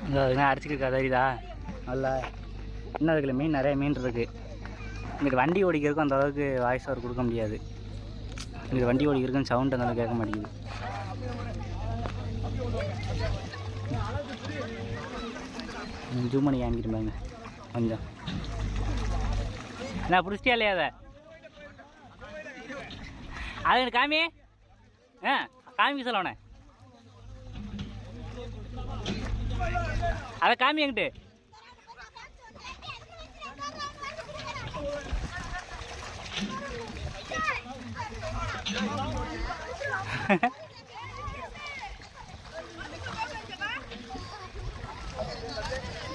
அதுங்க அடிச்சுக்கிருக்கா தெரியுதா நல்லா. இன்னும் அதுக்குள்ள மீன் நிறைய மீன் இருக்குது. இங்கிட்டு வண்டி ஓடிக்கிறதுக்கும் அந்த அளவுக்கு வாய்ஸ் ஓவர் கொடுக்க முடியாது. இங்கிட்டு வண்டி ஓடிக்கிறதுக்கும் சவுண்ட் அந்த அளவுக்கு கேட்க மாட்டேங்குது. ஜூம் பண்ணி காமிக்கிட்டு பாருங்க கொஞ்சம். நான் பிடிச்சிட்டியா இல்லையா அது காமி காமிக்க சொல்லணே அதை காமி என்கிட்ட.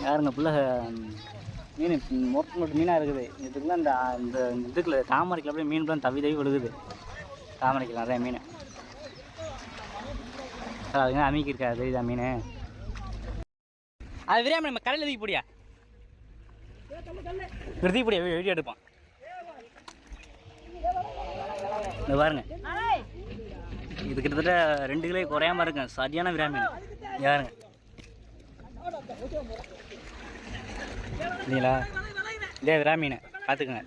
யாருங்க புள்ள மீன் மொட்டை மீனாக இருக்குது. இதுக்குலாம் இந்த இதுக்குள்ள தாமரைக்கில் அப்படியே மீன்லாம் தவி விழுகுது. தாமரைக்கில் நிறையா மீன் அதுங்க அமைக்கிருக்கா தெரியுதா மீன். அது விரையாம நம்ம கடையில் தூக்கி போடியா தூக்கி போடியா வீடியோ எடுப்பான். இந்த பாருங்க இது கிட்டத்தட்ட 2 கிலோ குறையாம இருக்கும். சரியான விரா மீன் யாருங்க இல்லைங்களா? இதே விரா மீன் பார்த்துக்குங்க.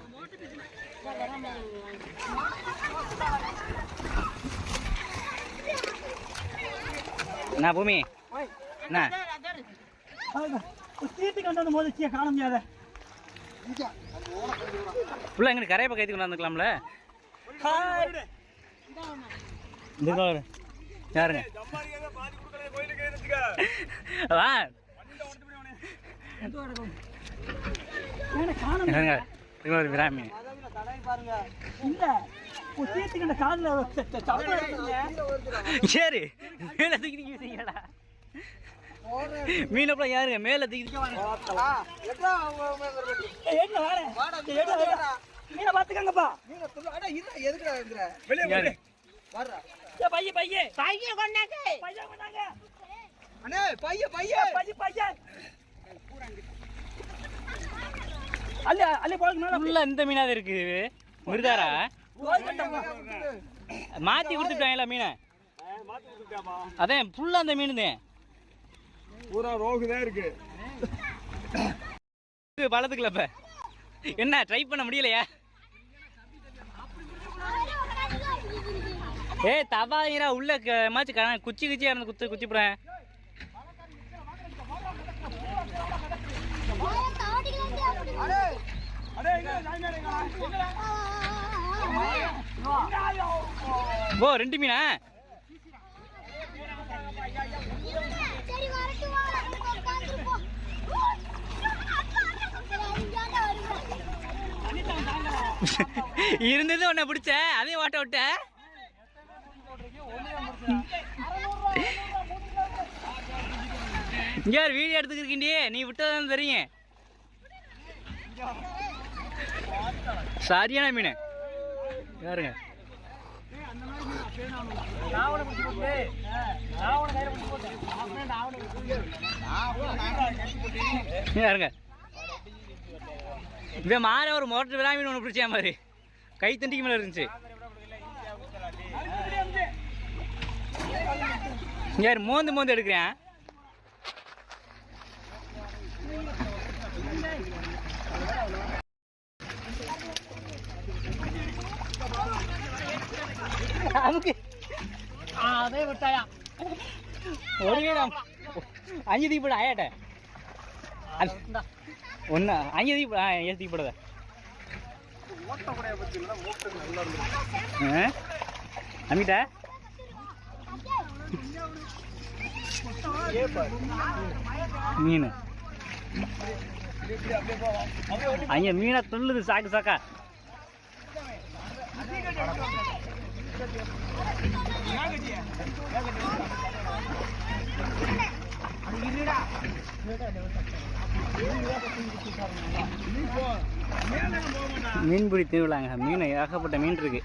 என்ன பூமி என்ன ஃபுல்லாக எங்கிட்ட கரையை பக்கம் ஏற்றி கொண்டாந்துக்கலாம்ல. யாருங்க ஒரு விராமி சரி மேல தூக்கிடா மீனப்பா யாருங்க மேல தூக்கி மீனை பாத்துக்கங்கப்பா. இந்த மீனாவது இருக்கு மிருதாரா மாத்தி கொடுத்துட்டாங்களா மீனை? அதான் ஃபுல்லா அந்த மீன் தான் பூரா ரோகுதான் இருக்கு. பழத்துக்குள்ள இப்ப என்ன ட்ரை பண்ண முடியலையா? தவாயிரா உள்ள மாச்சு குச்சி குச்சியா இருந்து குச்சி போறேன். ஓ 2 மீனா இருந்தது உன்னை பிடிச்ச அதையும் ஓட்ட விட்ட. இங்க வீடியோ எடுத்துக்கிருக்கீண்டி நீ விட்டதான் தெரியும். சரியான மீன் யாருங்க யாருங்க இவன் மாற ஒரு மோட்டர் விரா மீன் ஒன்று பிடிச்சா மாதிரி கை தண்டிக்கு மேலே இருந்துச்சு. யார் மோந்து எடுக்கிறேன். அதே விட்டாயா ஒரு 5 தீப்பட ஆயாட்ட ஒன்று 5 தீப்பட ஏன் தீப்படாத அமிட்ட மீன் அங்க மீனை துள்ளுது சாக்கு சாக்கா. மீன்பிடி திருவிழாங்க. மீன் ஏகப்பட்ட மீன் இருக்கு.